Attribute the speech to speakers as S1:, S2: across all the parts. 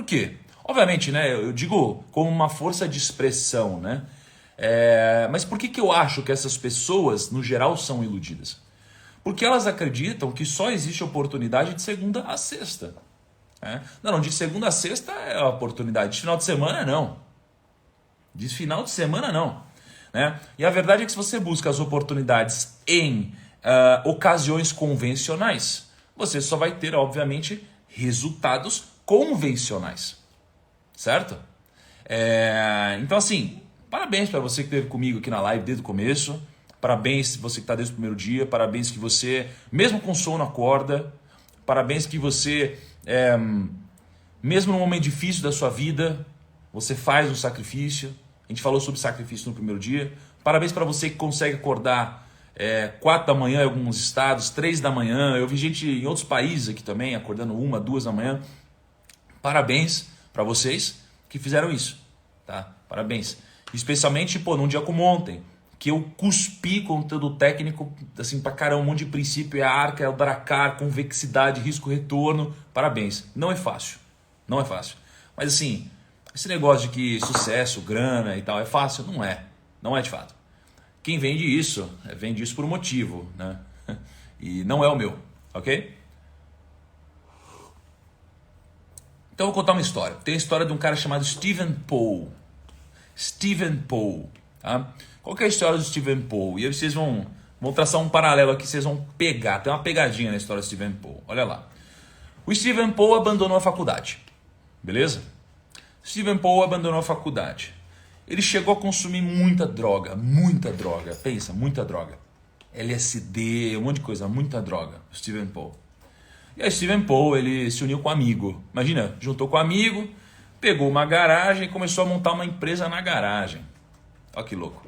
S1: quê? Obviamente, né, eu digo como uma força de expressão, né? Mas por que eu acho que essas pessoas, no geral, são iludidas? Porque elas acreditam que só existe oportunidade de segunda a sexta. Né? Não, de segunda a sexta é a oportunidade, de final de semana não. De final de semana não. Né? E a verdade é que se você busca as oportunidades em ocasiões convencionais, você só vai ter, obviamente, resultados convencionais. Certo? Então, assim, parabéns para você que esteve comigo aqui na live desde o começo. Parabéns você que está desde o primeiro dia. Parabéns que você, mesmo com sono, acorda. Parabéns que você, mesmo num momento difícil da sua vida, você faz um sacrifício. A gente falou sobre sacrifício no primeiro dia. Parabéns para você que consegue acordar 4 da manhã em alguns estados, 3 da manhã. Eu vi gente em outros países aqui também acordando 1, 2 da manhã. Parabéns para vocês que fizeram isso, tá? Parabéns. Especialmente, num dia como ontem, que eu cuspi conteúdo técnico, assim, pra caramba, um monte de princípio, arca, dracar, convexidade, risco-retorno. Parabéns. Não é fácil. Não é fácil. Mas assim, esse negócio de que sucesso, grana e tal, é fácil? Não é. Não é de fato. Quem vende isso por um motivo, né? E não é o meu, ok? Então eu vou contar uma história. Tem a história de um cara chamado Stephen Paul. Stephen Paul. Tá? Qual que é a história do Stephen Paul? E aí vocês vão traçar um paralelo aqui, vocês vão pegar. Tem uma pegadinha na história do Stephen Paul. Olha lá. O Stephen Paul abandonou a faculdade. Beleza? Stephen Paul abandonou a faculdade. Ele chegou a consumir muita droga. Muita droga. Pensa, muita droga. LSD, um monte de coisa. Muita droga. Stephen Paul. E aí Stephen Paul, ele se uniu com um amigo. Imagina, juntou com um amigo, pegou uma garagem e começou a montar uma empresa na garagem. Olha que louco.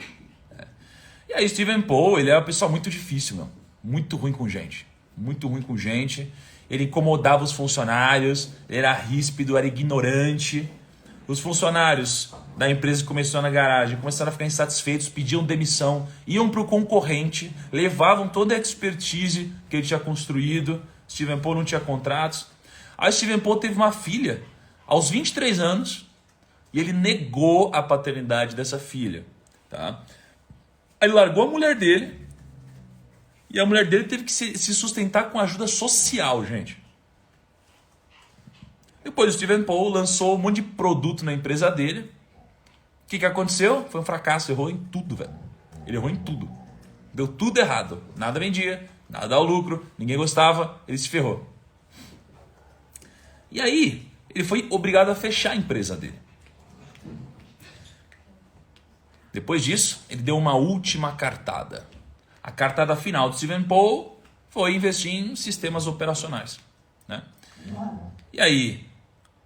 S1: E aí Stephen Paul, ele é uma pessoa muito difícil, meu. Muito ruim com gente. Muito ruim com gente. Ele incomodava os funcionários, ele era ríspido, era ignorante. Os funcionários da empresa que começou na garagem começaram a ficar insatisfeitos, pediam demissão, iam para o concorrente, levavam toda a expertise que ele tinha construído. Stephen Paul não tinha contratos. Aí Stephen Paul teve uma filha aos 23 anos e ele negou a paternidade dessa filha. Tá? Aí ele largou a mulher dele e a mulher dele teve que se sustentar com ajuda social, gente. Depois o Stephen Paul lançou um monte de produto na empresa dele. O que aconteceu? Foi um fracasso, errou em tudo, velho. Ele errou em tudo. Deu tudo errado. Nada vendia, nada dava lucro, ninguém gostava, ele se ferrou. E aí, ele foi obrigado a fechar a empresa dele. Depois disso, ele deu uma última cartada. A cartada final do Stephen Paul foi investir em sistemas operacionais. Né? E aí,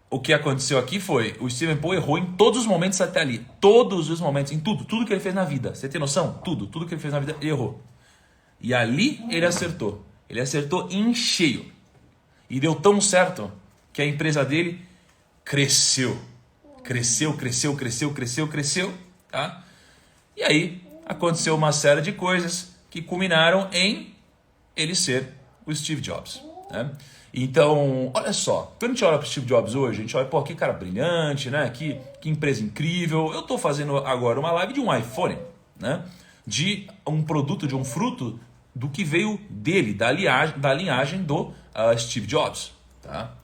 S1: o que aconteceu aqui foi, o Stephen Paul errou em todos os momentos até ali. Todos os momentos, em tudo que ele fez na vida. Você tem noção? Tudo que ele fez na vida, ele errou. E ali ele acertou. Ele acertou em cheio. E deu tão certo que a empresa dele cresceu. Cresceu. Tá? E aí aconteceu uma série de coisas que culminaram em ele ser o Steve Jobs. Né? Então, olha só. Quando a gente olha para o Steve Jobs hoje, a gente olha, que cara brilhante, né? Que empresa incrível. Eu estou fazendo agora uma live de um iPhone, né? De um produto, de um fruto do que veio dele, da linhagem do Steve Jobs. Tá?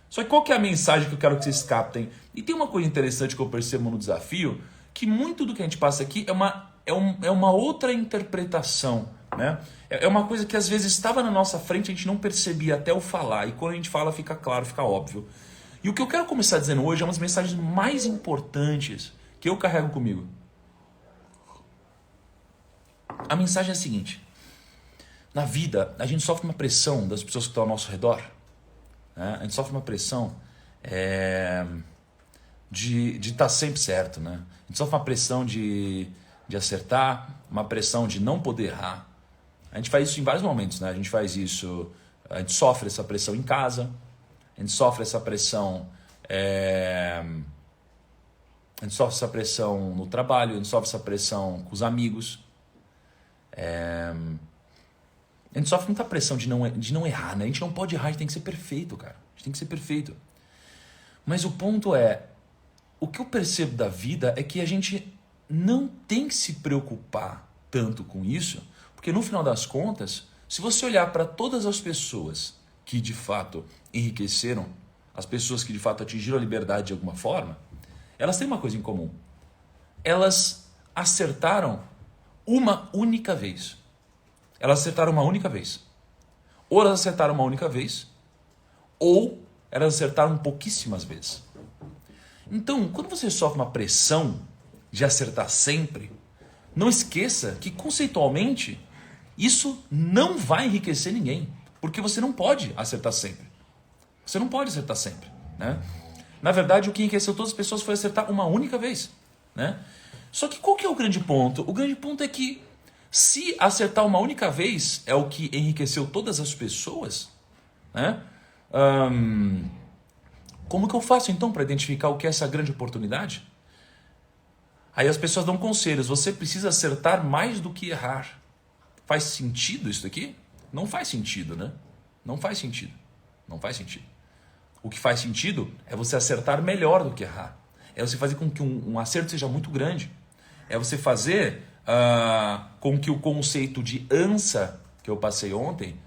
S1: Só que qual que é a mensagem que eu quero que vocês captem? E tem uma coisa interessante que eu percebo no desafio, que muito do que a gente passa aqui é uma outra interpretação. Né? É uma coisa que às vezes estava na nossa frente, a gente não percebia até eu falar. E quando a gente fala, fica claro, fica óbvio. E o que eu quero começar dizendo hoje é umas mensagens mais importantes que eu carrego comigo. A mensagem é a seguinte. Na vida, a gente sofre uma pressão das pessoas que estão ao nosso redor. Né? A gente sofre uma pressão de estar sempre certo. Né? A gente sofre uma pressão de acertar, uma pressão de não poder errar. A gente faz isso em vários momentos. Né? A gente sofre essa pressão em casa, a gente sofre essa pressão... A gente sofre essa pressão no trabalho, a gente sofre essa pressão com os amigos. A gente sofre muita pressão de não errar, né? A gente não pode errar, a gente tem que ser perfeito, cara. A gente tem que ser perfeito. Mas o ponto é, o que eu percebo da vida é que a gente não tem que se preocupar tanto com isso, porque no final das contas, se você olhar para todas as pessoas que de fato enriqueceram, as pessoas que de fato atingiram a liberdade de alguma forma, elas têm uma coisa em comum. Elas acertaram uma única vez. Elas acertaram uma única vez. Ou elas acertaram uma única vez, ou elas acertaram pouquíssimas vezes. Então, quando você sofre uma pressão de acertar sempre, não esqueça que conceitualmente isso não vai enriquecer ninguém, porque você não pode acertar sempre. Você não pode acertar sempre, né? Na verdade, o que enriqueceu todas as pessoas foi acertar uma única vez, né? Só que qual que é o grande ponto? O grande ponto é que se acertar uma única vez é o que enriqueceu todas as pessoas, né? Como que eu faço então para identificar o que é essa grande oportunidade? Aí as pessoas dão conselhos. Você precisa acertar mais do que errar. Faz sentido isso aqui? Não faz sentido, né? Não faz sentido. Não faz sentido. O que faz sentido é você acertar melhor do que errar. É você fazer com que um acerto seja muito grande. É você fazer com que o conceito de ANSA, que eu passei ontem,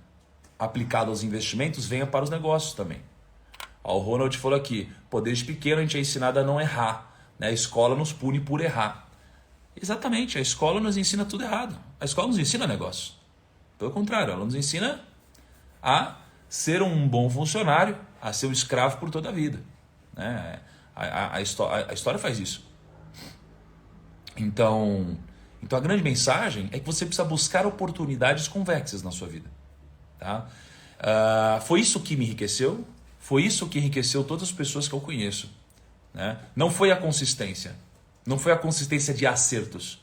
S1: aplicado aos investimentos, venha para os negócios também. Ó, o Ronald falou aqui, pô, desde pequeno a gente é ensinado a não errar. Né? A escola nos pune por errar. Exatamente, a escola nos ensina tudo errado. A escola nos ensina negócio. Pelo contrário, ela nos ensina a ser um bom funcionário, a ser um escravo por toda a vida. Né? A história faz isso. Então a grande mensagem é que você precisa buscar oportunidades convexas na sua vida. Tá? Foi isso que me enriqueceu, foi isso que enriqueceu todas as pessoas que eu conheço. Né? Não foi a consistência, não foi a consistência de acertos,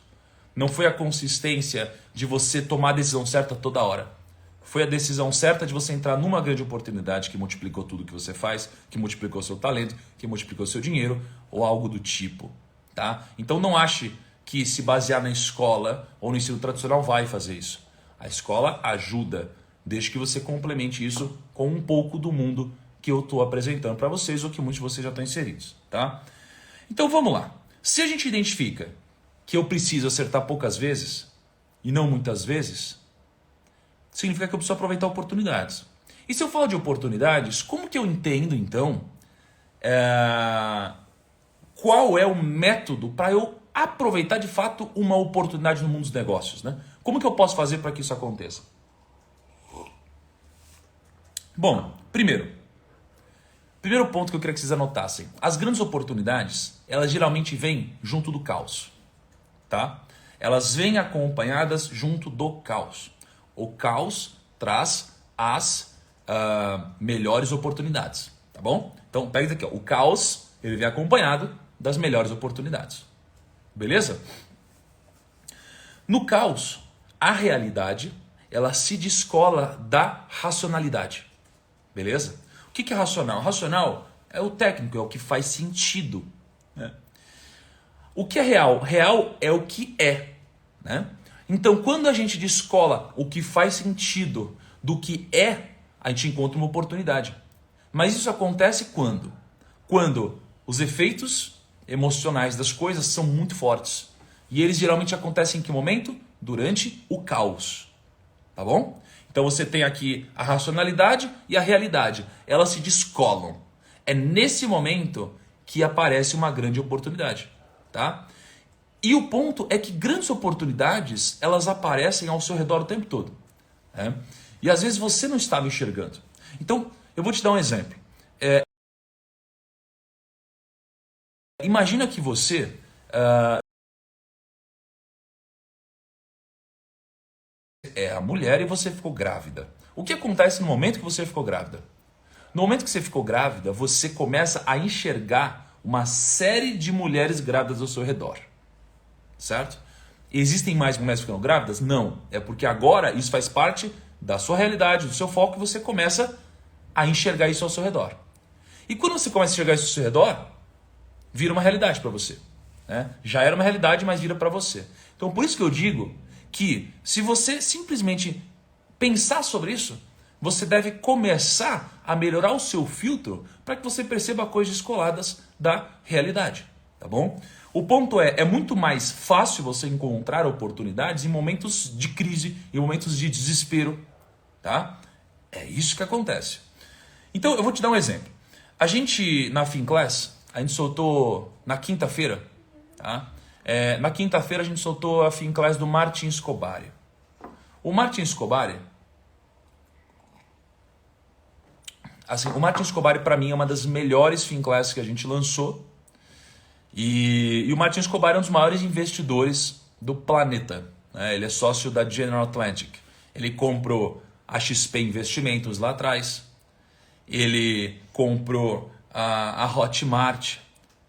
S1: não foi a consistência de você tomar a decisão certa toda hora. Foi a decisão certa de você entrar numa grande oportunidade que multiplicou tudo que você faz, que multiplicou seu talento, que multiplicou seu dinheiro ou algo do tipo. Tá? Então não ache que se basear na escola ou no ensino tradicional vai fazer isso. A escola ajuda, desde que você complemente isso com um pouco do mundo que eu estou apresentando para vocês ou que muitos de vocês já estão inseridos. Tá? Então vamos lá. Se a gente identifica que eu preciso acertar poucas vezes e não muitas vezes, significa que eu preciso aproveitar oportunidades. E se eu falo de oportunidades, como que eu entendo então qual é o método para eu aproveitar de fato uma oportunidade no mundo dos negócios, né? Como que eu posso fazer para que isso aconteça? Bom, primeiro ponto que eu queria que vocês anotassem. As grandes oportunidades, elas geralmente vêm junto do caos, tá? Elas vêm acompanhadas junto do caos. O caos traz as melhores oportunidades, tá bom? Então, pega isso aqui, ó. O caos, ele vem acompanhado das melhores oportunidades. Beleza? No caos, a realidade, ela se descola da racionalidade. Beleza? O que é racional? Racional é o técnico, é o que faz sentido. Né? O que é real? Real é o que é. Né? Então, quando a gente descola o que faz sentido do que é, a gente encontra uma oportunidade. Mas isso acontece quando? Quando os efeitos emocionais das coisas são muito fortes. E eles geralmente acontecem em que momento? Durante o caos. Tá bom? Então você tem aqui a racionalidade e a realidade. Elas se descolam. É nesse momento que aparece uma grande oportunidade. Tá? E o ponto é que grandes oportunidades, elas aparecem ao seu redor o tempo todo. Né? E às vezes você não estava enxergando. Então, eu vou te dar um exemplo. Imagina que você é a mulher e você ficou grávida. O que acontece no momento que você ficou grávida? No momento que você ficou grávida, você começa a enxergar uma série de mulheres grávidas ao seu redor. Certo? Existem mais mulheres ficando grávidas? Não. É porque agora isso faz parte da sua realidade, do seu foco, e você começa a enxergar isso ao seu redor. E quando você começa a enxergar isso ao seu redor, vira uma realidade para você. Né? Já era uma realidade, mas vira para você. Então por isso que eu digo que se você simplesmente pensar sobre isso, você deve começar a melhorar o seu filtro para que você perceba coisas descoladas da realidade, tá bom? O ponto é muito mais fácil você encontrar oportunidades em momentos de crise, em momentos de desespero, tá? É isso que acontece. Então, eu vou te dar um exemplo. A gente, na Finclass, a gente soltou na quinta-feira, tá? Na quinta-feira a gente soltou a Finclass do Martin Scobbari. O Martin Scobbari, assim, o Martin Scobbari para mim é uma das melhores Finclass que a gente lançou. E o Martin Scobbari é um dos maiores investidores do planeta, né? Ele é sócio da General Atlantic. Ele comprou a XP Investimentos lá atrás. Ele comprou a Hotmart.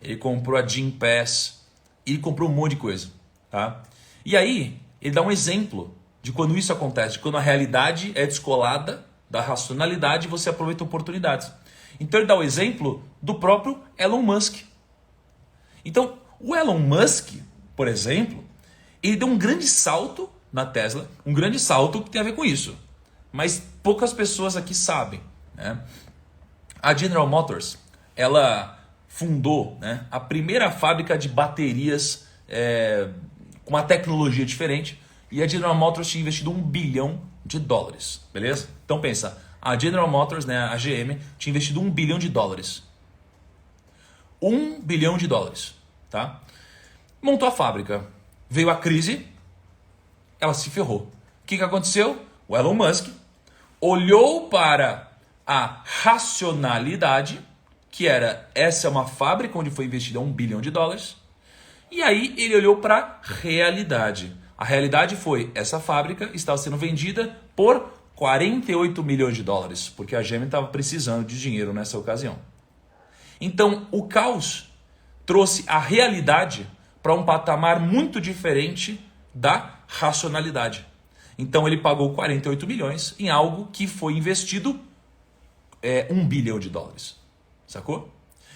S1: Ele comprou a Gympass. Ele comprou um monte de coisa, tá? E aí, ele dá um exemplo de quando isso acontece, de quando a realidade é descolada da racionalidade e você aproveita oportunidades. Então ele dá o exemplo do próprio Elon Musk. Então, o Elon Musk, por exemplo, ele deu um grande salto na Tesla, um grande salto que tem a ver com isso. Mas poucas pessoas aqui sabem, né? A General Motors, ela fundou, né, a primeira fábrica de baterias com uma tecnologia diferente. E a General Motors tinha investido $1 bilhão, beleza? Então pensa, a General Motors, né, a GM, tinha investido $1 bilhão. $1 bilhão, tá? Montou a fábrica. Veio a crise, ela se ferrou. O que aconteceu? O Elon Musk olhou para a racionalidade, que era, essa é uma fábrica onde foi investido $1 bilhão, e aí ele olhou para a realidade. A realidade foi, essa fábrica estava sendo vendida por $48 milhões, porque a GM estava precisando de dinheiro nessa ocasião. Então, o caos trouxe a realidade para um patamar muito diferente da racionalidade. Então, ele pagou 48 milhões em algo que foi investido $1 bilhão. Sacou?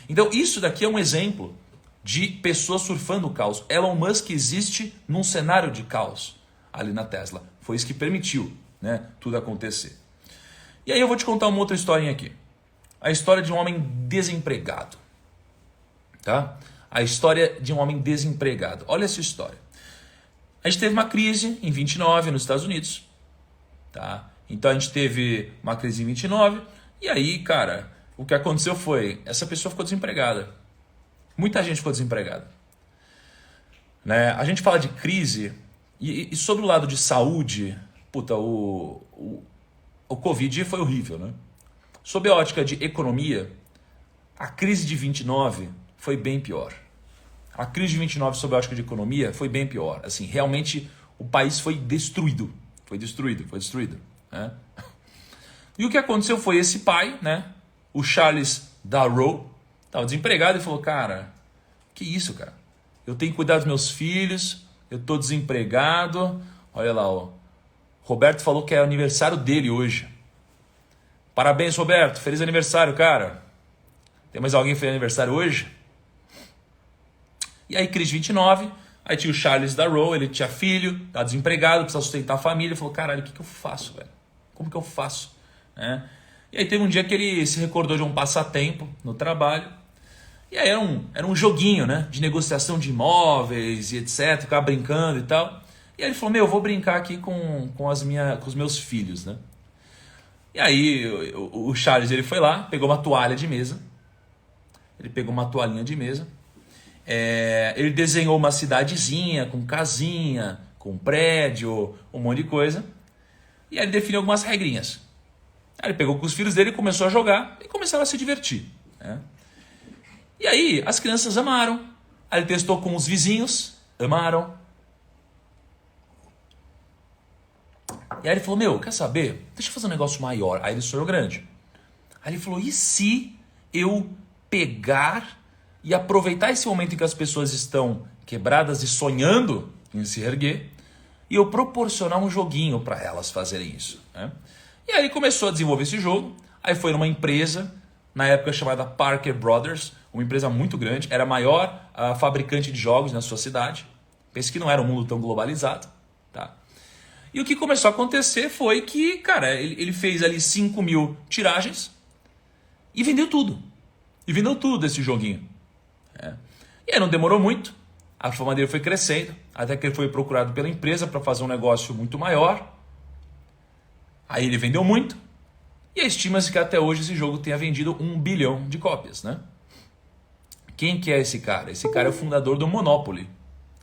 S1: Então, isso daqui é um exemplo de pessoas surfando o caos. Elon Musk existe num cenário de caos ali na Tesla. Foi isso que permitiu, né, tudo acontecer. E aí eu vou te contar uma outra historinha aqui. A história de um homem desempregado. Tá? A história de um homem desempregado. Olha essa história. A gente teve uma crise em 29 nos Estados Unidos. Tá? Então a gente teve uma crise em 29. E aí, cara, o que aconteceu foi, essa pessoa ficou desempregada. Muita gente ficou desempregada. Né? A gente fala de crise e sobre o lado de saúde, puta, o Covid foi horrível, né? Sob a ótica de economia, a crise de 29 foi bem pior. A crise de 29 sob a ótica de economia foi bem pior. Assim, realmente o país foi destruído. Foi destruído. Né? E o que aconteceu foi esse pai, né? O Charles Darrow, estava desempregado e falou, cara, que isso, cara? Eu tenho que cuidar dos meus filhos, eu estou desempregado. Olha lá, ó. Roberto falou que é aniversário dele hoje. Parabéns, Roberto. Feliz aniversário, cara. Tem mais alguém feliz aniversário hoje? E aí, crise 29, aí tinha o Charles Darrow, ele tinha filho, tá desempregado, precisa sustentar a família. Ele falou, caralho, o que eu faço, velho? Como que eu faço? Né? E aí teve um dia que ele se recordou de um passatempo no trabalho. E aí era um joguinho, né? De negociação de imóveis e etc. Ficava brincando e tal. E aí ele falou, eu vou brincar aqui com os meus filhos, né? E aí o Charles, ele foi lá, pegou uma toalha de mesa. Ele pegou uma toalhinha de mesa. Ele desenhou uma cidadezinha com casinha, com prédio, um monte de coisa. E aí ele definiu algumas regrinhas. Aí ele pegou com os filhos dele, começou a jogar e começaram a se divertir, né? E aí as crianças amaram. Aí ele testou com os vizinhos, amaram. E aí ele falou, quer saber? Deixa eu fazer um negócio maior. Aí ele sonhou grande. Aí ele falou, e se eu pegar e aproveitar esse momento em que as pessoas estão quebradas e sonhando em se erguer, e eu proporcionar um joguinho para elas fazerem isso, né? E aí ele começou a desenvolver esse jogo. Aí foi numa empresa, na época chamada Parker Brothers, uma empresa muito grande, era a maior fabricante de jogos na sua cidade. Pense que não era um mundo tão globalizado, tá? E o que começou a acontecer foi que, cara, ele fez ali 5.000 tiragens e vendeu tudo. E vendeu tudo desse joguinho. E aí não demorou muito, a fama dele foi crescendo, até que ele foi procurado pela empresa para fazer um negócio muito maior. Aí ele vendeu muito, e estima-se que até hoje esse jogo tenha vendido 1 bilhão de cópias, né? Quem que é esse cara? Esse cara é o fundador do Monopoly,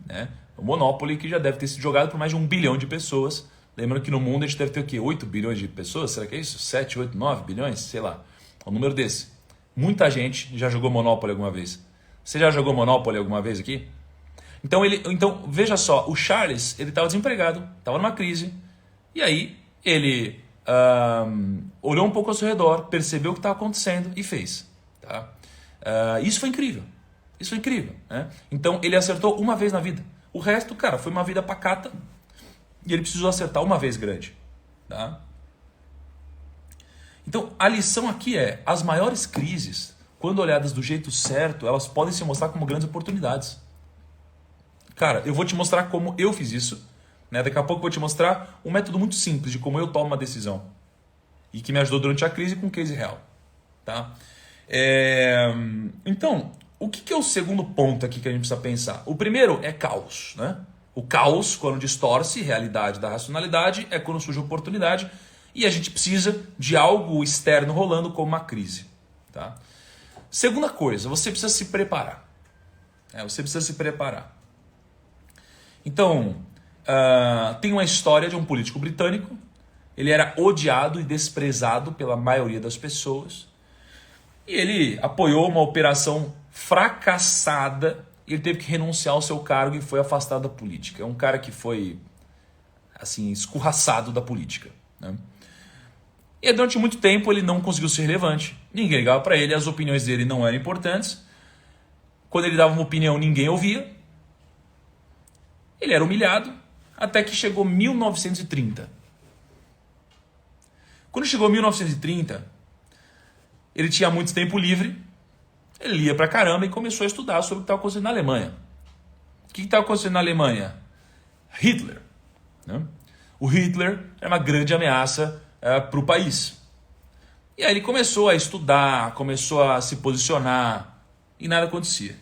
S1: né? O Monopoly que já deve ter sido jogado por mais de 1 bilhão de pessoas. Lembrando que no mundo a gente deve ter o quê? 8 bilhões de pessoas? Será que é isso? 7, 8, 9 bilhões? Sei lá. Um número desse. Muita gente já jogou Monopoly alguma vez. Você já jogou Monopoly alguma vez aqui? Então veja só, o Charles, ele estava desempregado, estava numa crise, e aí ele olhou um pouco ao seu redor, percebeu o que estava acontecendo e fez. Tá? Isso foi incrível. Isso foi incrível. Né? Então ele acertou uma vez na vida. O resto, cara, foi uma vida pacata e ele precisou acertar uma vez grande. Tá? Então a lição aqui é, as maiores crises, quando olhadas do jeito certo, elas podem se mostrar como grandes oportunidades. Cara, eu vou te mostrar como eu fiz isso. Né? Daqui a pouco eu vou te mostrar um método muito simples de como eu tomo uma decisão. E que me ajudou durante a crise com um case real. Tá? Então, o que é o segundo ponto aqui que a gente precisa pensar? O primeiro é caos. Né? O caos, quando distorce a realidade da racionalidade, é quando surge oportunidade. E a gente precisa de algo externo rolando como uma crise. Tá? Segunda coisa, você precisa se preparar. Você precisa se preparar. Então, tem uma história de um político britânico. Ele era odiado e desprezado pela maioria das pessoas. E ele apoiou uma operação fracassada. E ele teve que renunciar ao seu cargo e foi afastado da política. É um cara que foi assim, escorraçado da política. Né? E durante muito tempo ele não conseguiu ser relevante. Ninguém ligava para ele, as opiniões dele não eram importantes. Quando ele dava uma opinião, ninguém ouvia. Ele era humilhado, até que chegou 1930. Quando chegou 1930, ele tinha muito tempo livre, ele lia pra caramba e começou a estudar sobre o que estava acontecendo na Alemanha. O que estava acontecendo na Alemanha? Hitler. Né? O Hitler era uma grande ameaça para o país. E aí ele começou a estudar, começou a se posicionar e nada acontecia.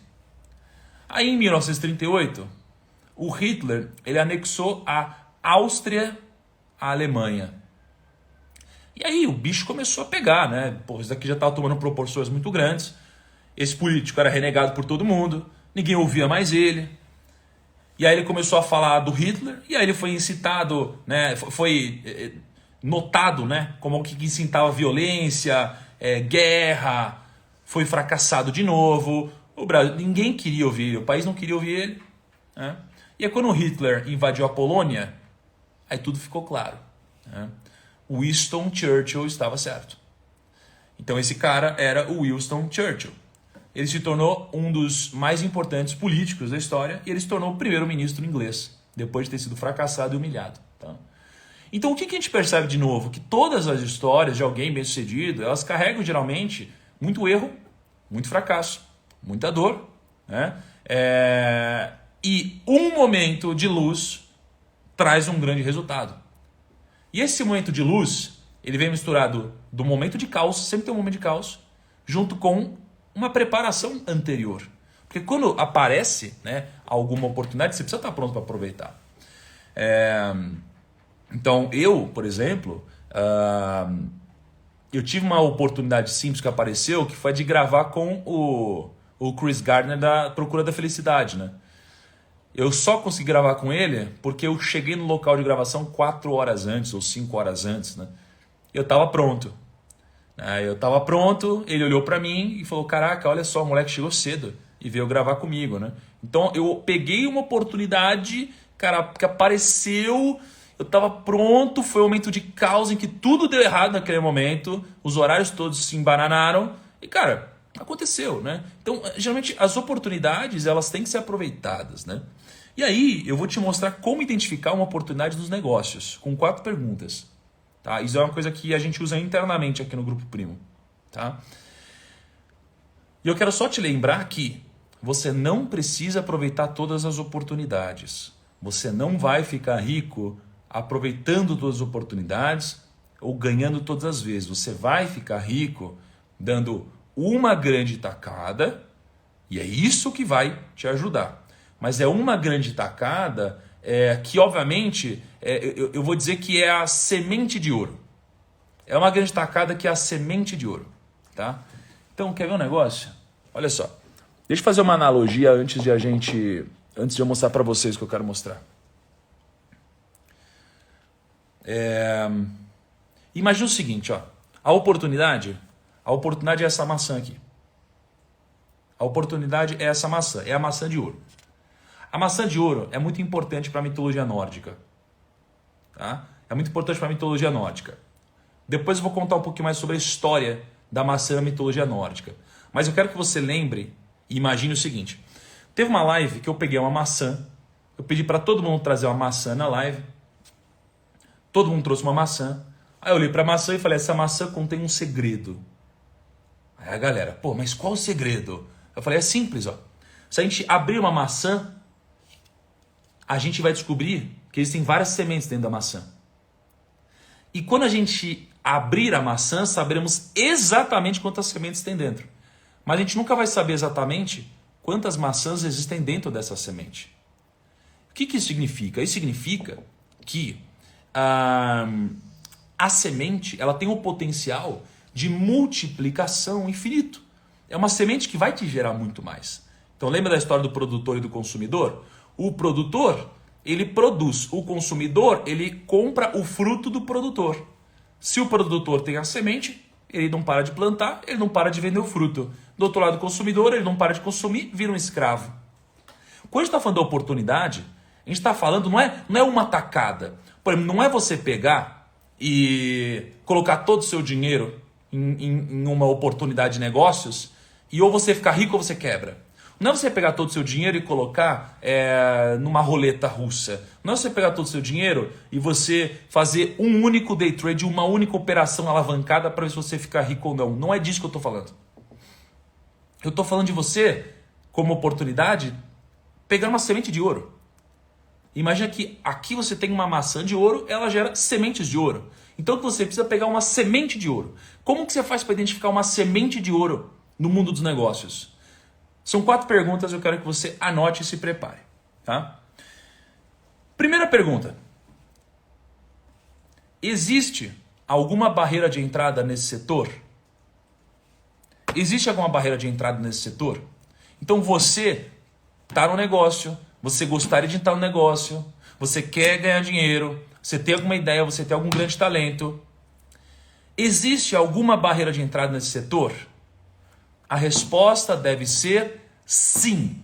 S1: Aí em 1938... o Hitler, ele anexou a Áustria à Alemanha. E aí o bicho começou a pegar, né? Pô, isso daqui já estava tomando proporções muito grandes. Esse político era renegado por todo mundo, ninguém ouvia mais ele. E aí ele começou a falar do Hitler, e aí ele foi incitado, né? Foi notado, né? Como alguém que incitava violência, guerra, foi fracassado de novo. O Brasil, ninguém queria ouvir ele, o país não queria ouvir ele. Né? E aí quando Hitler invadiu a Polônia, aí tudo ficou claro. Né? Winston Churchill estava certo. Então esse cara era o Winston Churchill. Ele se tornou um dos mais importantes políticos da história e ele se tornou o primeiro-ministro inglês, depois de ter sido fracassado e humilhado. Tá? Então o que a gente percebe de novo? Que todas as histórias de alguém bem-sucedido, elas carregam geralmente muito erro, muito fracasso, muita dor, né? E um momento de luz traz um grande resultado. E esse momento de luz, ele vem misturado do momento de caos, sempre tem um momento de caos, junto com uma preparação anterior. Porque quando aparece, né, alguma oportunidade, você precisa estar pronto para aproveitar. Então eu, por exemplo, eu tive uma oportunidade simples que apareceu, que foi de gravar com o Chris Gardner da Procura da Felicidade, né? Eu só consegui gravar com ele porque eu cheguei no local de gravação 4 horas antes ou 5 horas antes, né? Eu estava pronto. Ele olhou para mim e falou, caraca, olha só, o moleque chegou cedo e veio gravar comigo, né? Então eu peguei uma oportunidade, cara, que apareceu, eu estava pronto, foi um momento de caos em que tudo deu errado naquele momento, os horários todos se embananaram e, cara, aconteceu, né? Então, geralmente, as oportunidades, elas têm que ser aproveitadas, né? E aí, eu vou te mostrar como identificar uma oportunidade nos negócios, com 4 perguntas. Tá? Isso é uma coisa que a gente usa internamente aqui no Grupo Primo. Tá? E eu quero só te lembrar que você não precisa aproveitar todas as oportunidades. Você não vai ficar rico aproveitando todas as oportunidades ou ganhando todas as vezes. Você vai ficar rico dando uma grande tacada e é isso que vai te ajudar. Mas é uma grande tacada que, obviamente, eu vou dizer que é a semente de ouro. É uma grande tacada que é a semente de ouro. Tá? Então, quer ver um negócio? Olha só. Deixa eu fazer uma analogia antes de eu mostrar para vocês o que eu quero mostrar. Imagina o seguinte, ó. A oportunidade é essa maçã aqui. A oportunidade é essa maçã, é a maçã de ouro. A maçã de ouro é muito importante para a mitologia nórdica. Tá? É muito importante para a mitologia nórdica. Depois eu vou contar um pouquinho mais sobre a história da maçã na mitologia nórdica. Mas eu quero que você lembre e imagine o seguinte. Teve uma live que eu peguei uma maçã, eu pedi para todo mundo trazer uma maçã na live. Todo mundo trouxe uma maçã. Aí eu olhei para a maçã e falei, essa maçã contém um segredo. Aí a galera, pô, mas qual o segredo? Eu falei, é simples, ó. Se a gente abrir uma maçã, a gente vai descobrir que existem várias sementes dentro da maçã. E quando a gente abrir a maçã, saberemos exatamente quantas sementes tem dentro. Mas a gente nunca vai saber exatamente quantas maçãs existem dentro dessa semente. O que isso significa? Isso significa que a semente ela tem o potencial de multiplicação infinito. É uma semente que vai te gerar muito mais. Então lembra da história do produtor e do consumidor? O produtor, ele produz. O consumidor, ele compra o fruto do produtor. Se o produtor tem a semente, ele não para de plantar, ele não para de vender o fruto. Do outro lado, o consumidor, ele não para de consumir, vira um escravo. Quando a gente está falando da oportunidade, a gente está falando, não é uma tacada. Por exemplo, não é você pegar e colocar todo o seu dinheiro em uma oportunidade de negócios e ou você ficar rico ou você quebra. Não é você pegar todo o seu dinheiro e colocar numa roleta russa. Não é você pegar todo o seu dinheiro e você fazer um único day trade, uma única operação alavancada para ver se você ficar rico ou não. Não é disso que eu estou falando. Eu estou falando de você, como oportunidade, pegar uma semente de ouro. Imagina que aqui você tem uma maçã de ouro, ela gera sementes de ouro. Então você precisa pegar uma semente de ouro. Como que você faz para identificar uma semente de ouro no mundo dos negócios? São 4 perguntas, eu quero que você anote e se prepare. Tá? Primeira pergunta. Existe alguma barreira de entrada nesse setor? Existe alguma barreira de entrada nesse setor? Então você está no negócio, você gostaria de entrar no negócio, você quer ganhar dinheiro, você tem alguma ideia, você tem algum grande talento. Existe alguma barreira de entrada nesse setor? A resposta deve ser sim.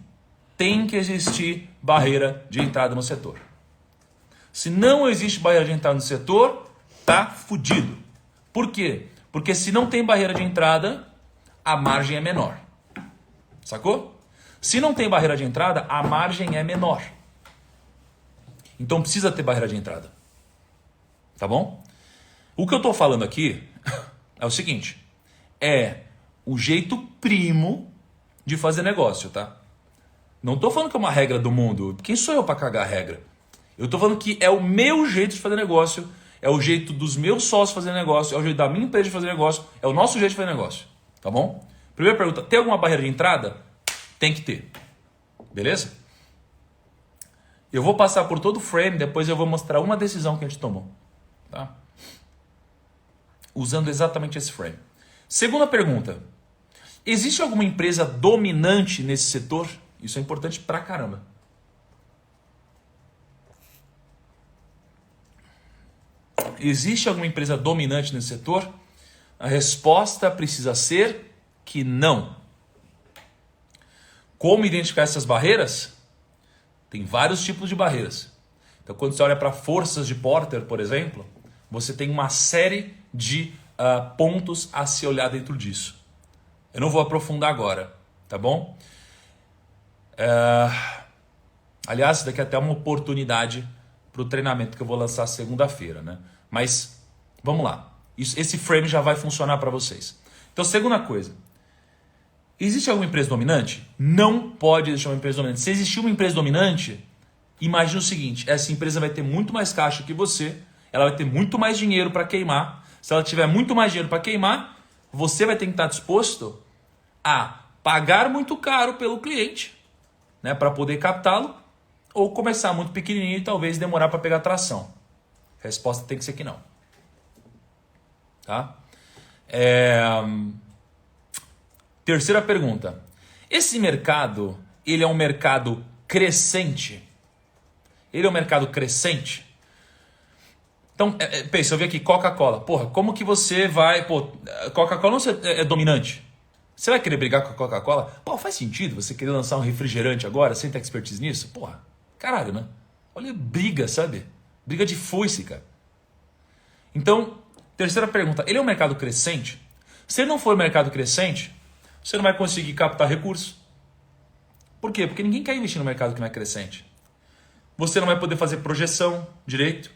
S1: Tem que existir barreira de entrada no setor. Se não existe barreira de entrada no setor, tá fudido. Por quê? Porque se não tem barreira de entrada, a margem é menor. Sacou? Se não tem barreira de entrada, a margem é menor. Então precisa ter barreira de entrada. Tá bom? O que eu estou falando aqui é o seguinte. É o jeito primo de fazer negócio, tá? Não estou falando que é uma regra do mundo. Quem sou eu para cagar a regra? Eu estou falando que é o meu jeito de fazer negócio, é o jeito dos meus sócios fazer negócio, é o jeito da minha empresa de fazer negócio, é o nosso jeito de fazer negócio. Tá bom? Primeira pergunta, tem alguma barreira de entrada? Tem que ter. Beleza? Eu vou passar por todo o frame, depois eu vou mostrar uma decisão que a gente tomou. Tá? Usando exatamente esse frame. Segunda pergunta. Existe alguma empresa dominante nesse setor? Isso é importante pra caramba. Existe alguma empresa dominante nesse setor? A resposta precisa ser que não. Como identificar essas barreiras? Tem vários tipos de barreiras. Então, quando você olha para forças de Porter, por exemplo, você tem uma série de pontos a se olhar dentro disso. Eu não vou aprofundar agora, tá bom? Aliás, isso daqui é até uma oportunidade para o treinamento que eu vou lançar segunda-feira, né? Mas, vamos lá. Esse frame já vai funcionar para vocês. Então, segunda coisa. Existe alguma empresa dominante? Não pode existir uma empresa dominante. Se existir uma empresa dominante, imagina o seguinte, essa empresa vai ter muito mais caixa que você, ela vai ter muito mais dinheiro para queimar. Se ela tiver muito mais dinheiro para queimar, você vai ter que estar disposto a pagar muito caro pelo cliente, né, para poder captá-lo, ou começar muito pequenininho e talvez demorar para pegar tração. A resposta tem que ser que não. Tá? Terceira pergunta. Esse mercado, ele é um mercado crescente? Ele é um mercado crescente? Então, pensa, eu vi aqui Coca-Cola. Porra, como que você vai... Pô, Coca-Cola não é dominante. Você vai querer brigar com a Coca-Cola? Pô, faz sentido você querer lançar um refrigerante agora sem ter expertise nisso? Porra, caralho, né? Olha, briga, sabe? Briga de foice, cara. Então, terceira pergunta. Ele é um mercado crescente? Se ele não for um mercado crescente, você não vai conseguir captar recursos. Por quê? Porque ninguém quer investir no mercado que não é crescente. Você não vai poder fazer projeção direito.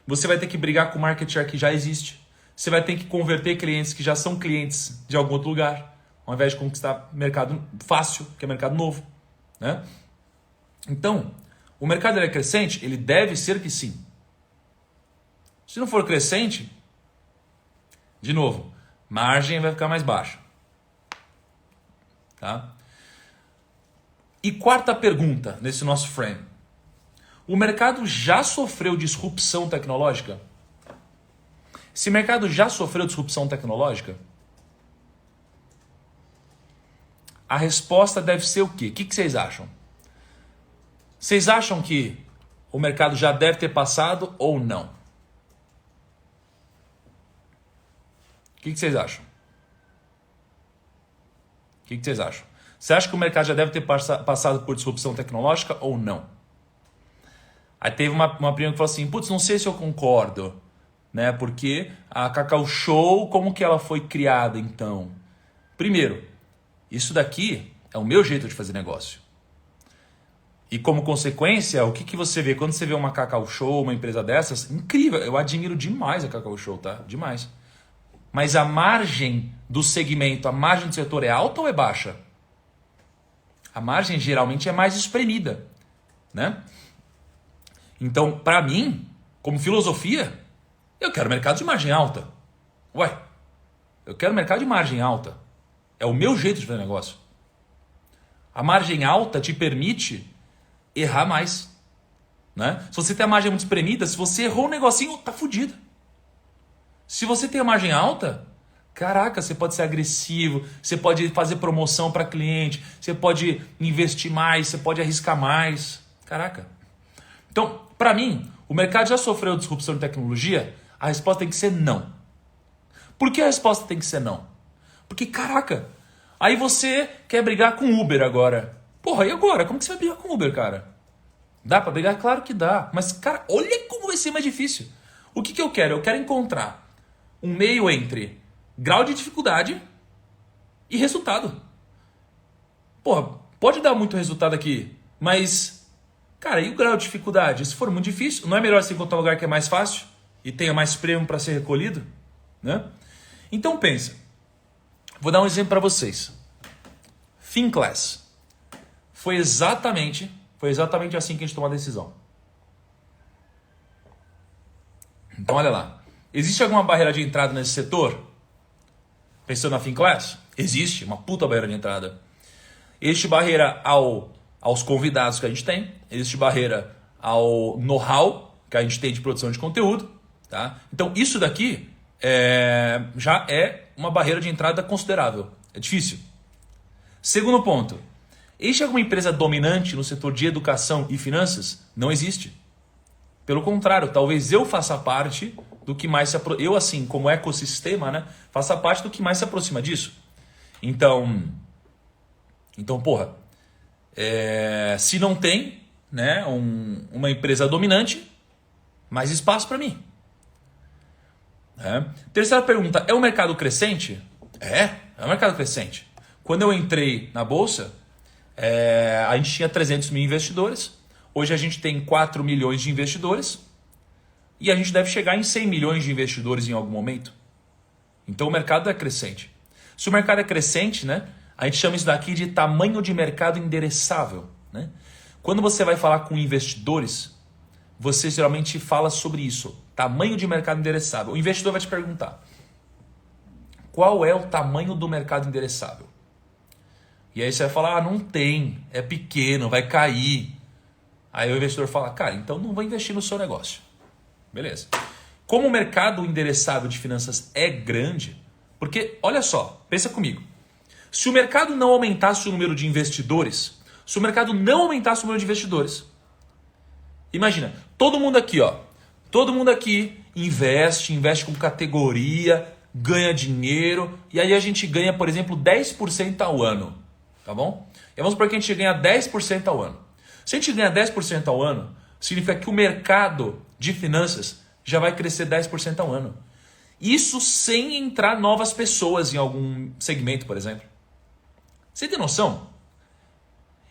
S1: Você vai ter que brigar com o market share que já existe. Você vai ter que converter clientes que já são clientes de algum outro lugar, ao invés de conquistar mercado fácil, que é mercado novo, né? Então, o mercado é crescente? Ele deve ser que sim. Se não for crescente, de novo, margem vai ficar mais baixa. Tá? E quarta pergunta nesse nosso frame. O mercado já sofreu disrupção tecnológica? Se o mercado já sofreu disrupção tecnológica, a resposta deve ser o quê? O que vocês acham? Vocês acham que o mercado já deve ter passado ou não? O que vocês acham? O que vocês acham? Você acha que o mercado já deve ter passado por disrupção tecnológica ou não? Aí teve uma prima que falou assim, putz, não sei se eu concordo, né? Porque a Cacau Show, como que ela foi criada então? Primeiro, isso daqui é o meu jeito de fazer negócio. E como consequência, o que você vê? Quando você vê uma Cacau Show, uma empresa dessas, incrível, eu admiro demais a Cacau Show, tá? Demais. Mas a margem do segmento, a margem do setor é alta ou é baixa? A margem geralmente é mais espremida, né? Então, para mim, como filosofia, eu quero mercado de margem alta. Ué, eu quero mercado de margem alta. É o meu jeito de fazer negócio. A margem alta te permite errar mais, né? Se você tem a margem muito espremida, se você errou um negocinho, tá fudido. Se você tem a margem alta, caraca, você pode ser agressivo, você pode fazer promoção para cliente, você pode investir mais, você pode arriscar mais. Caraca. Então, para mim, o mercado já sofreu disrupção de tecnologia? A resposta tem que ser não. Por que a resposta tem que ser não? Porque, caraca, aí você quer brigar com Uber agora. Porra, e agora? Como que você vai brigar com Uber, cara? Dá pra brigar? Claro que dá. Mas, cara, olha como vai ser mais difícil. O que eu quero? Eu quero encontrar um meio entre grau de dificuldade e resultado. Porra, pode dar muito resultado aqui, mas, cara, e o grau de dificuldade? Se for muito difícil, não é melhor você encontrar um lugar que é mais fácil e tenha mais prêmio para ser recolhido? Né? Então pensa. Vou dar um exemplo para vocês. Finclass. Foi exatamente assim que a gente tomou a decisão. Então olha lá. Existe alguma barreira de entrada nesse setor? Pensando na Finclass? Existe, uma puta barreira de entrada. Existe barreira aos convidados que a gente tem. Existe barreira ao know-how que a gente tem de produção de conteúdo. Tá? Então isso daqui já é uma barreira de entrada considerável. É difícil. Segundo ponto. Existe alguma empresa dominante no setor de educação e finanças? Não existe. Pelo contrário, talvez eu faça parte do que mais se aproxima. Eu, assim, como ecossistema, né, faça parte do que mais se aproxima disso. Então porra, se não tem, né, uma empresa dominante, mais espaço para mim. Terceira pergunta, é um mercado crescente? É um mercado crescente. Quando eu entrei na Bolsa, a gente tinha 300 mil investidores. Hoje a gente tem 4 milhões de investidores. E a gente deve chegar em 100 milhões de investidores em algum momento. Então o mercado é crescente. Se o mercado é crescente, né, a gente chama isso daqui de tamanho de mercado endereçável. Né? Quando você vai falar com investidores, você geralmente fala sobre isso, tamanho de mercado endereçável. O investidor vai te perguntar, qual é o tamanho do mercado endereçável? E aí você vai falar, não tem, é pequeno, vai cair. Aí o investidor fala, cara, então não vou investir no seu negócio. Beleza. Como o mercado endereçável de finanças é grande, porque, olha só, pensa comigo. Se o mercado não aumentasse o número de investidores, imagina, todo mundo aqui, ó, todo mundo aqui investe com categoria, ganha dinheiro, e aí a gente ganha, por exemplo, 10% ao ano, tá bom? E vamos supor que a gente ganha 10% ao ano. Se a gente ganha 10% ao ano, significa que o mercado de finanças já vai crescer 10% ao ano. Isso sem entrar novas pessoas em algum segmento, por exemplo. Você tem noção?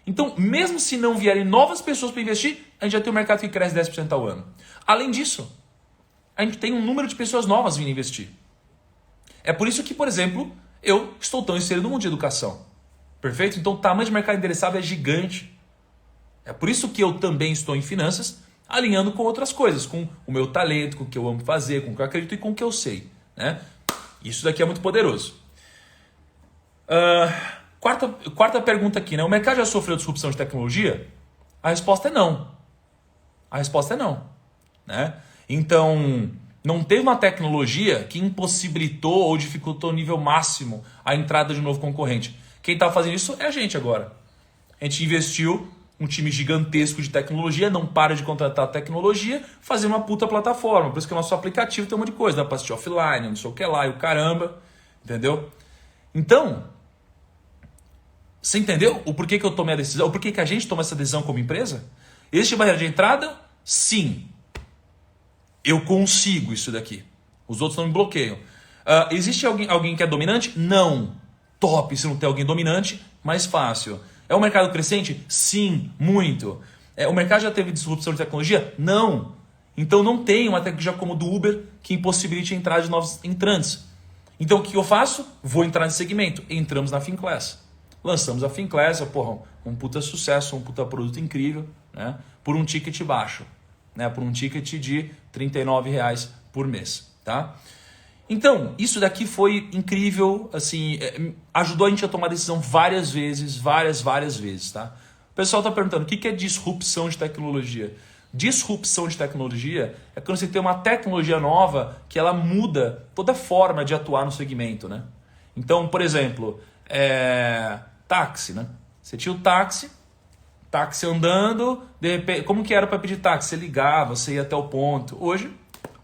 S1: Então, mesmo se não vierem novas pessoas para investir, a gente já tem um mercado que cresce 10% ao ano. Além disso, a gente tem um número de pessoas novas vindo investir. É por isso que, por exemplo, eu estou tão inserido no mundo de educação. Perfeito? Então, o tamanho de mercado endereçável é gigante. É por isso que eu também estou em finanças, alinhando com outras coisas, com o meu talento, com o que eu amo fazer, com o que eu acredito e com o que eu sei. Né? Isso daqui é muito poderoso. Quarta pergunta aqui, né? O mercado já sofreu disrupção de tecnologia? A resposta é não. Né? Então, não teve uma tecnologia que impossibilitou ou dificultou o nível máximo a entrada de um novo concorrente. Quem está fazendo isso é a gente agora. A gente investiu um time gigantesco de tecnologia, não para de contratar tecnologia, fazer uma puta plataforma. Por isso que o nosso aplicativo tem um monte de coisa, dá para assistir offline, não sei o que lá, e o caramba, entendeu? Então, você entendeu o porquê que eu tomei a decisão, o porquê que a gente toma essa decisão como empresa? Existe barreira de entrada? Sim. Eu consigo isso daqui. Os outros não me bloqueiam. Existe alguém que é dominante? Não. Top, se não tem alguém dominante, mais fácil. É um mercado crescente? Sim, muito. O mercado já teve disrupção de tecnologia? Não. Então não tem uma tecnologia como a do Uber que impossibilite a entrada de novos entrantes. Então o que eu faço? Vou entrar nesse segmento. Entramos na Finclass. Lançamos a Finclass, um puta sucesso, um puta produto incrível, né? Por um ticket baixo, né? Por um ticket de R$ 39,00 por mês. Tá? Então, isso daqui foi incrível, assim, ajudou a gente a tomar decisão várias vezes. Tá? O pessoal está perguntando, o que é disrupção de tecnologia? Disrupção de tecnologia é quando você tem uma tecnologia nova que ela muda toda a forma de atuar no segmento. Né? Então, por exemplo, táxi. Né? Você tinha o táxi andando, de repente, como que era para pedir táxi? Você ligava, você ia até o ponto. Hoje,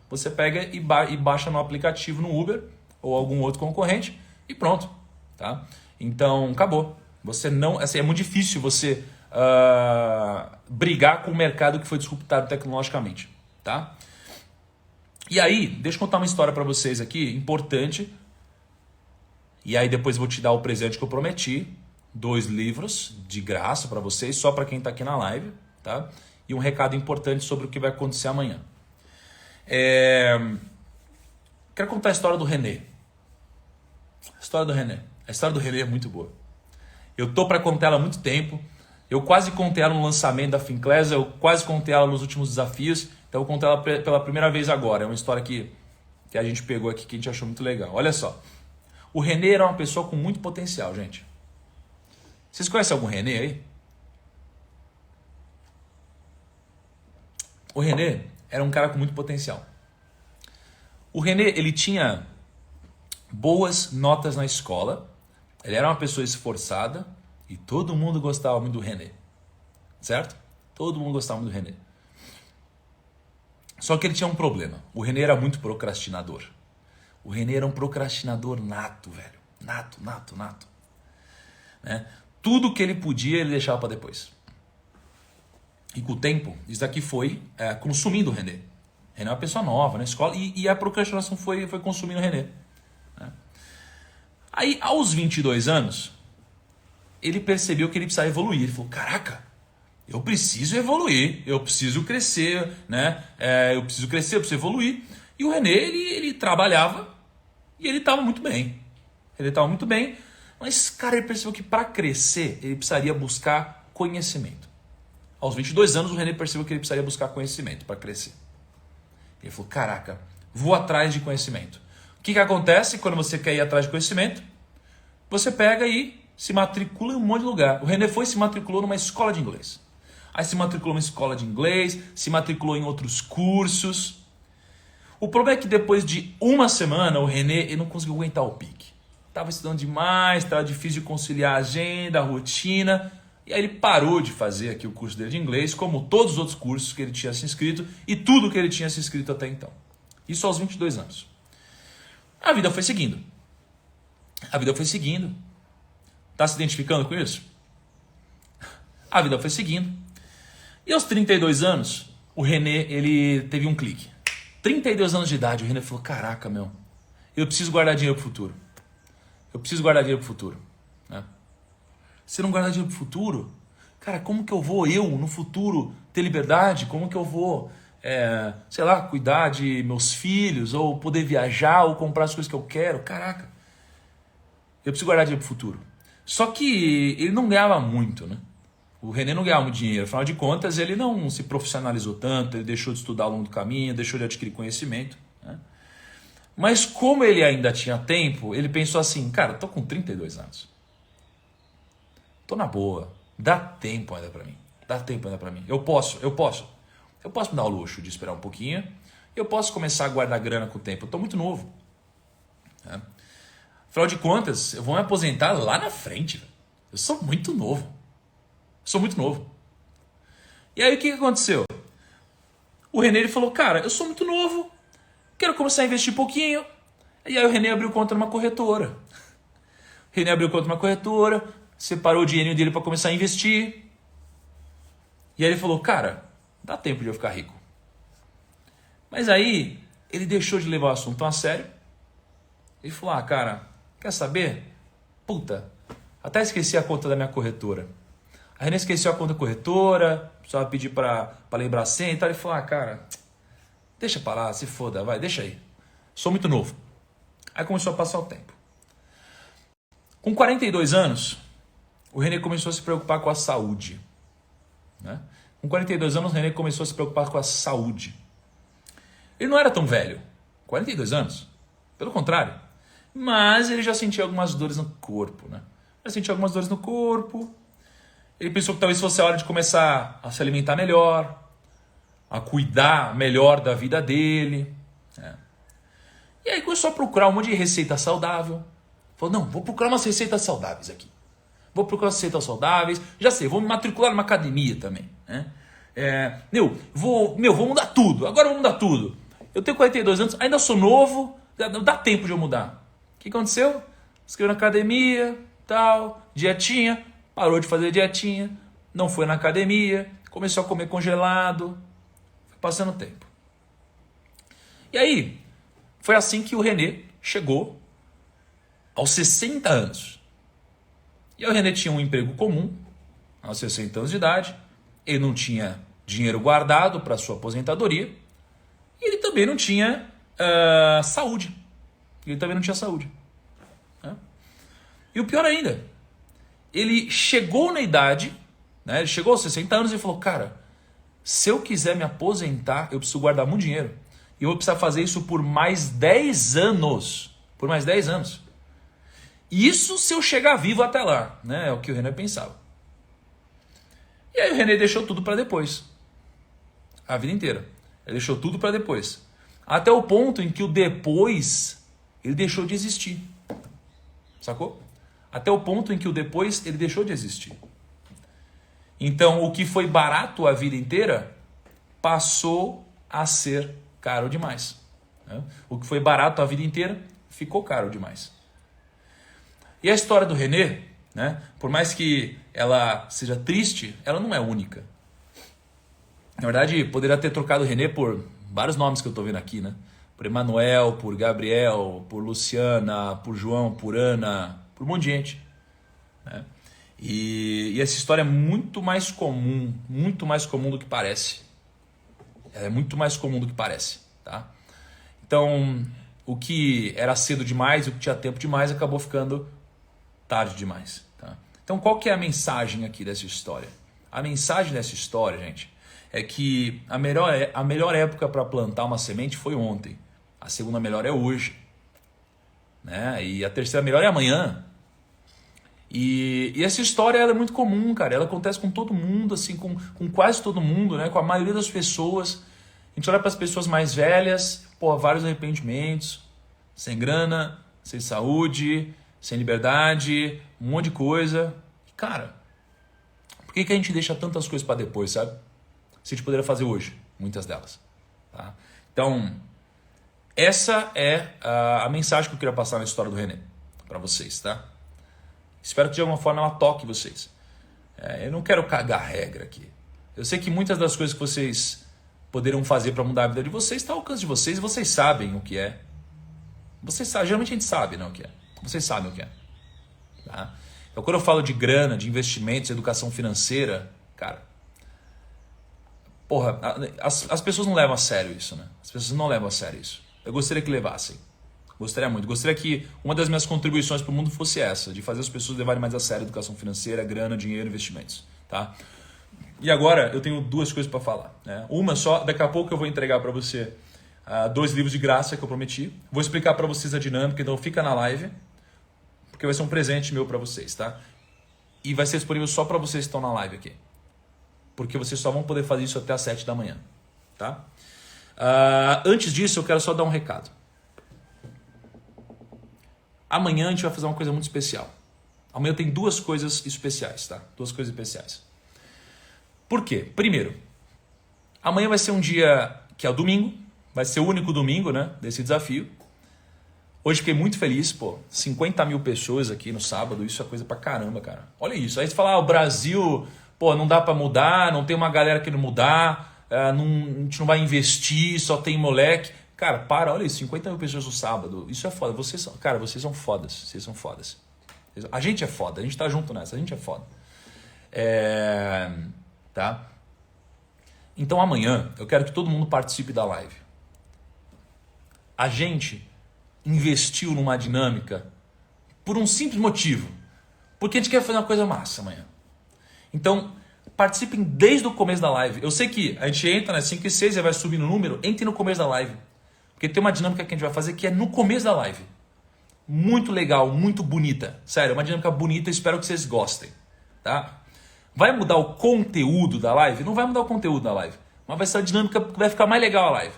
S1: você pega e baixa no aplicativo no Uber ou algum outro concorrente e pronto. Tá? Então, acabou. Você não, assim, é muito difícil você brigar com o mercado que foi disruptado tecnologicamente. Tá? E aí, deixa eu contar uma história para vocês aqui, importante. E aí depois eu vou te dar o presente que eu prometi. 2 livros de graça para vocês, só para quem está aqui na live. Tá? E um recado importante sobre o que vai acontecer amanhã. Quero contar a história do René. A história do René é muito boa. Eu tô para contar ela há muito tempo. Eu quase contei ela no lançamento da Finclass, eu quase contei ela nos últimos desafios. Então eu vou contar ela pela primeira vez agora. É uma história que a gente pegou aqui, que a gente achou muito legal. Olha só. O René era uma pessoa com muito potencial, gente. Vocês conhecem algum René aí? O René era um cara com muito potencial. O René, ele tinha boas notas na escola, ele era uma pessoa esforçada e todo mundo gostava muito do René. Certo? Todo mundo gostava muito do René. Só que ele tinha um problema. O René era muito procrastinador. O René era um procrastinador nato, velho. Nato. Né? Tudo que ele podia, ele deixava para depois. E com o tempo, isso daqui foi consumindo o René. O René é uma pessoa nova na escola e a procrastinação foi consumindo o René. Né? Aí, aos 22 anos, ele percebeu que ele precisava evoluir. Ele falou, caraca, eu preciso evoluir, eu preciso crescer, né? Eu preciso evoluir. E o René, ele trabalhava e ele estava muito bem. Mas, cara, ele percebeu que para crescer, ele precisaria buscar conhecimento. Aos 22 anos, o René percebeu que ele precisaria buscar conhecimento para crescer. Ele falou, caraca, vou atrás de conhecimento. O que acontece quando você quer ir atrás de conhecimento? Você pega e se matricula em um monte de lugar. O René foi e se matriculou numa escola de inglês. Aí se matriculou numa escola de inglês, se matriculou em outros cursos. O problema é que depois de uma semana, o René ele não conseguiu aguentar o pique. Estava estudando demais, estava difícil de conciliar a agenda, a rotina. E aí ele parou de fazer aqui o curso dele de inglês, como todos os outros cursos que ele tinha se inscrito e tudo que ele tinha se inscrito até então. Isso aos 22 anos. A vida foi seguindo. A vida foi seguindo. Está se identificando com isso? A vida foi seguindo. E aos 32 anos, o René ele teve um clique. 32 anos de idade, o René falou, caraca, meu, eu preciso guardar dinheiro para o futuro. Eu preciso guardar dinheiro para o futuro. Né? Se não guardar dinheiro para o futuro, cara, como que eu vou, no futuro, ter liberdade? Como que eu vou, sei lá, cuidar de meus filhos, ou poder viajar, ou comprar as coisas que eu quero? Caraca, eu preciso guardar dinheiro para o futuro. Só que ele não ganhava muito, né? O René não ganhava muito dinheiro, afinal de contas, ele não se profissionalizou tanto, ele deixou de estudar ao longo do caminho, deixou de adquirir conhecimento. Né? Mas como ele ainda tinha tempo, ele pensou assim, cara, tô com 32 anos. Tô na boa, dá tempo ainda pra mim. Dá tempo ainda pra mim. Eu posso me dar o luxo de esperar um pouquinho, eu posso começar a guardar grana com o tempo, eu tô muito novo. Né? Afinal de contas, eu vou me aposentar lá na frente. Véio. Eu sou muito novo. Sou muito novo. E aí o que aconteceu? O René ele falou, cara, eu sou muito novo, quero começar a investir um pouquinho. E aí o René abriu conta numa corretora. O René abriu conta numa corretora, separou o dinheirinho dele para começar a investir. E aí ele falou, cara, dá tempo de eu ficar rico. Mas aí ele deixou de levar o assunto tão a sério. Ele falou, cara, quer saber? Puta, até esqueci a conta da minha corretora. A René esqueceu a conta corretora, precisava pedir para lembrar a senha e tal. Ele falou, cara, deixa pra lá, se foda, vai, deixa aí. Sou muito novo. Aí começou a passar o tempo. Com 42 anos, o René começou a se preocupar com a saúde. Né? Com 42 anos, o René começou a se preocupar com a saúde. Ele não era tão velho, 42 anos, pelo contrário. Mas ele já sentia algumas dores no corpo. Né? Já sentia algumas dores no corpo. Ele pensou que talvez fosse a hora de começar a se alimentar melhor, a cuidar melhor da vida dele. Né? E aí começou a procurar um monte de receita saudável. Falou, não, vou procurar umas receitas saudáveis aqui. Vou procurar receitas saudáveis. Já sei, vou me matricular numa academia também. Né? Vou mudar tudo. Agora eu vou mudar tudo. Eu tenho 42 anos, ainda sou novo, dá tempo de eu mudar. O que aconteceu? Inscreveu na academia, tal, dietinha. Parou de fazer dietinha, não foi na academia, começou a comer congelado, foi passando o tempo. E aí, foi assim que o René chegou aos 60 anos. E o René tinha um emprego comum, aos 60 anos de idade, ele não tinha dinheiro guardado para sua aposentadoria, e ele também não tinha saúde. Ele também não tinha saúde. Né? E o pior ainda, ele chegou na idade, né, ele chegou aos 60 anos e falou, cara, se eu quiser me aposentar, eu preciso guardar muito dinheiro. E eu vou precisar fazer isso por mais 10 anos. Por mais 10 anos. Isso se eu chegar vivo até lá, né? É o que o René pensava. E aí o René deixou tudo para depois. A vida inteira. Ele deixou tudo para depois. Até o ponto em que o depois, ele deixou de existir. Sacou? Até o ponto em que o depois ele deixou de existir. Então, o que foi barato a vida inteira passou a ser caro demais. Né? O que foi barato a vida inteira ficou caro demais. E a história do René, né, por mais que ela seja triste, ela não é única. Na verdade, poderia ter trocado o René por vários nomes que eu estou vendo aqui. Né? Por Emanuel, por Gabriel, por Luciana, por João, por Ana... por um monte de gente. Né? E essa história é muito mais comum do que parece. Ela é muito mais comum do que parece. Tá? Então, o que era cedo demais, o que tinha tempo demais, acabou ficando tarde demais. Tá? Então, qual que é a mensagem aqui dessa história? A mensagem dessa história, gente, é que a melhor época para plantar uma semente foi ontem. A segunda melhor é hoje. Né? E a terceira melhor é amanhã. E essa história ela é muito comum, cara. Ela acontece com todo mundo, assim, com quase todo mundo, né? Com a maioria das pessoas. A gente olha para as pessoas mais velhas, pô, vários arrependimentos, sem grana, sem saúde, sem liberdade, um monte de coisa. E, cara, por que a gente deixa tantas coisas para depois, sabe? Se a gente poderia fazer hoje, muitas delas. Tá? Então, essa é a mensagem que eu queria passar na história do René para vocês, tá? Espero que de alguma forma ela toque vocês. Eu não quero cagar regra aqui. Eu sei que muitas das coisas que vocês poderiam fazer para mudar a vida de vocês está ao alcance de vocês e vocês sabem o que é. Vocês sabem, geralmente a gente sabe, né, o que é. Vocês sabem o que é. Tá? Então, quando eu falo de grana, de investimentos, educação financeira, cara, porra, as pessoas não levam a sério isso, né? As pessoas não levam a sério isso. Eu gostaria que levassem. Gostaria muito. Gostaria que uma das minhas contribuições para o mundo fosse essa, de fazer as pessoas levarem mais a sério educação financeira, grana, dinheiro, investimentos. Tá? E agora eu tenho duas coisas para falar. Né? Uma só, daqui a pouco eu vou entregar para você 2 livros de graça que eu prometi. Vou explicar para vocês a dinâmica, então fica na live, porque vai ser um presente meu para vocês. Tá? E vai ser disponível só para vocês que estão na live aqui. Porque vocês só vão poder fazer isso até às 7 da manhã. Tá? Antes disso, eu quero só dar um recado. Amanhã a gente vai fazer uma coisa muito especial. Amanhã tem 2 coisas especiais, tá? 2 coisas especiais. Por quê? Primeiro, amanhã vai ser um dia que é o domingo, vai ser o único domingo, né, desse desafio. Hoje fiquei muito feliz, pô, 50 mil pessoas aqui no sábado, isso é coisa pra caramba, cara. Olha isso, aí você fala, o Brasil, pô, não dá pra mudar, não tem uma galera querendo mudar, a gente não vai investir, só tem moleque. Cara, olha isso, 50 mil pessoas no sábado, isso é foda. Vocês são fodas, vocês são fodas. A gente é foda, a gente tá junto nessa, a gente é foda. Tá? Então amanhã eu quero que todo mundo participe da live. A gente investiu numa dinâmica por um simples motivo. Porque a gente quer fazer uma coisa massa amanhã. Então, participem desde o começo da live. Eu sei que a gente entra nas 5 e 6 e vai subir no número, entre no começo da live. Porque tem uma dinâmica que a gente vai fazer que é no começo da live. Muito legal, muito bonita. Sério, uma dinâmica bonita, espero que vocês gostem. Tá? Vai mudar o conteúdo da live? Não vai mudar o conteúdo da live. Mas vai ser a dinâmica que vai ficar mais legal a live.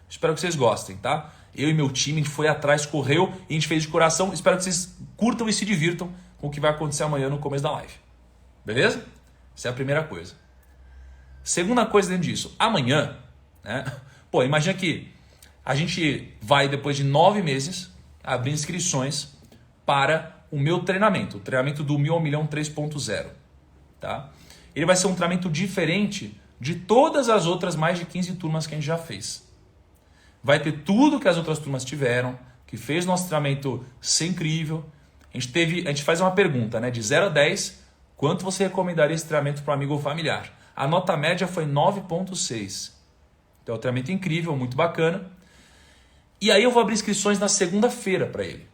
S1: Espero que vocês gostem, tá? Eu e meu time, a gente foi atrás, correu e a gente fez de coração. Espero que vocês curtam e se divirtam com o que vai acontecer amanhã no começo da live. Beleza? Essa é a primeira coisa. Segunda coisa dentro disso. Amanhã, né? Pô, imagina que a gente vai, depois de 9 meses, abrir inscrições para o meu treinamento. O treinamento do 1000 ao Milhão 3.0. Tá? Ele vai ser um treinamento diferente de todas as outras mais de 15 turmas que a gente já fez. Vai ter tudo que as outras turmas tiveram, que fez nosso treinamento ser incrível. A gente faz uma pergunta, né? De 0 a 10, quanto você recomendaria esse treinamento para um amigo ou familiar? A nota média foi 9.6. Então é um treinamento incrível, muito bacana. E aí eu vou abrir inscrições na segunda-feira para ele.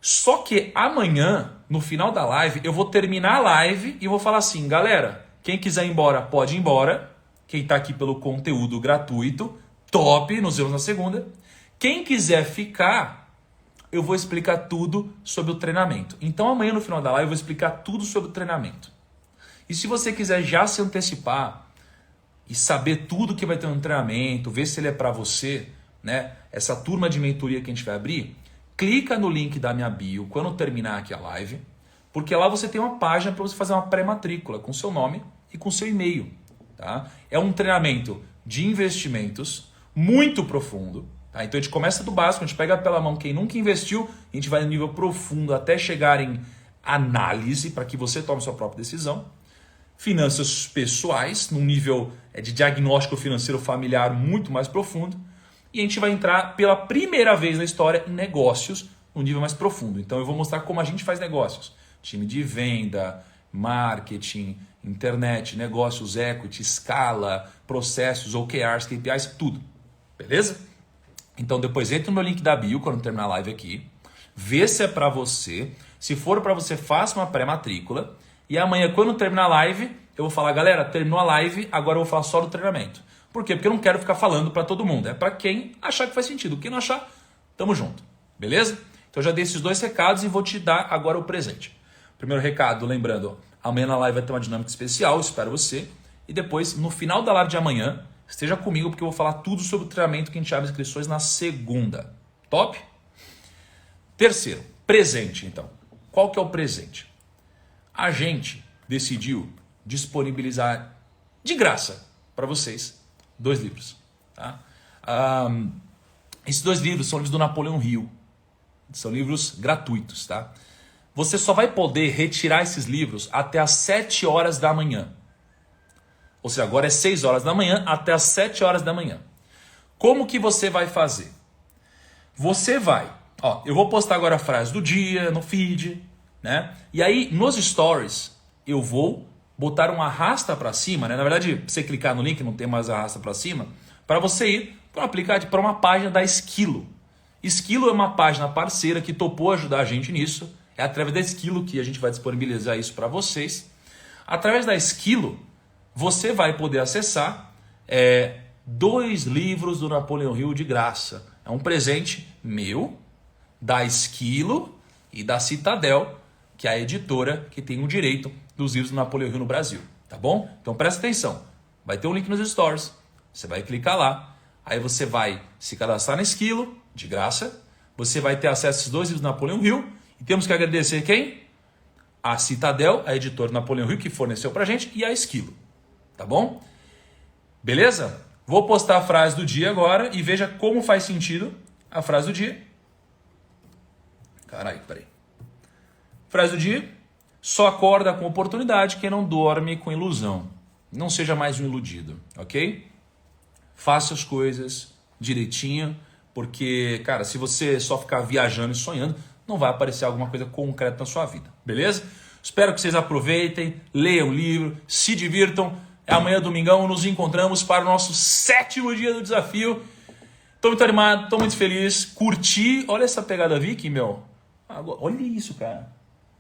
S1: Só que amanhã, no final da live, eu vou terminar a live e vou falar assim, galera, quem quiser ir embora, pode ir embora. Quem está aqui pelo conteúdo gratuito, top, nos vemos na segunda. Quem quiser ficar, eu vou explicar tudo sobre o treinamento. Então amanhã, no final da live, eu vou explicar tudo sobre o treinamento. E se você quiser já se antecipar e saber tudo que vai ter no treinamento, ver se ele é para você, né? Essa turma de mentoria que a gente vai abrir, clica no link da minha bio quando terminar aqui a live, porque lá você tem uma página para você fazer uma pré-matrícula com seu nome e com seu e-mail. Tá? É um treinamento de investimentos muito profundo. Tá? Então a gente começa do básico, a gente pega pela mão quem nunca investiu, a gente vai no nível profundo até chegar em análise para que você tome sua própria decisão. Finanças pessoais, num nível de diagnóstico financeiro familiar muito mais profundo. E a gente vai entrar pela primeira vez na história em negócios no nível mais profundo. Então eu vou mostrar como a gente faz negócios. Time de venda, marketing, internet, negócios, equity, escala, processos, OKRs, KPIs, tudo. Beleza? Então depois entra no meu link da bio quando terminar a live aqui. Vê se é para você. Se for para você, faça uma pré-matrícula. E amanhã, quando terminar a live, eu vou falar, galera, terminou a live, agora eu vou falar só do treinamento. Por quê? Porque eu não quero ficar falando para todo mundo. É para quem achar que faz sentido. Quem não achar, tamo junto. Beleza? Então eu já dei esses 2 recados e vou te dar agora o presente. Primeiro recado, lembrando, amanhã na live vai ter uma dinâmica especial, espero você. E depois, no final da live de amanhã, esteja comigo porque eu vou falar tudo sobre o treinamento que a gente abre inscrições na segunda. Top? Terceiro, presente então. Qual que é o presente? A gente decidiu disponibilizar de graça para vocês 2 livros. Tá? Esses 2 livros são livros do Napoleão Hill. São livros gratuitos. Tá? Você só vai poder retirar esses livros até às 7 horas da manhã. Ou seja, agora é 6 horas da manhã até às 7 horas da manhã. Como que você vai fazer? Você vai... eu vou postar agora a frase do dia no feed, né? E aí, nos stories, eu vou botar um arrasta para cima, né? Na verdade, você clicar no link, não tem mais arrasta para cima, para você ir para um aplicativo, para uma página da Esquilo. Esquilo é uma página parceira que topou ajudar a gente nisso. É através da Esquilo que a gente vai disponibilizar isso para vocês. Através da Esquilo, você vai poder acessar 2 livros do Napoleão Hill de graça. É um presente meu, da Esquilo e da Citadel, que é a editora que tem o direito dos livros do Napoleão Hill no Brasil, tá bom? Então presta atenção, vai ter um link nos stories, você vai clicar lá, aí você vai se cadastrar na Esquilo, de graça, você vai ter acesso a esses 2 livros do Napoleão Hill, e temos que agradecer quem? A Citadel, a editora do Napoleão Hill, que forneceu pra gente, e a Esquilo, tá bom? Beleza? Vou postar a frase do dia agora e veja como faz sentido a frase do dia. Caralho, peraí. Frase do dia: só acorda com oportunidade quem não dorme com ilusão. Não seja mais um iludido, ok? Faça as coisas direitinho, porque, cara, se você só ficar viajando e sonhando, não vai aparecer alguma coisa concreta na sua vida, beleza? Espero que vocês aproveitem, leiam o livro, se divirtam. Amanhã, domingão, nos encontramos para o nosso 7º dia do desafio. Tô muito animado, tô muito feliz, curti. Olha essa pegada Viking, meu. Olha isso, cara.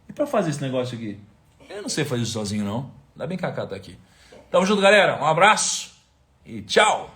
S1: E pra fazer esse negócio aqui? Eu não sei fazer isso sozinho, não. Ainda bem que a Cacá tá aqui. Tamo junto, galera. Um abraço e tchau.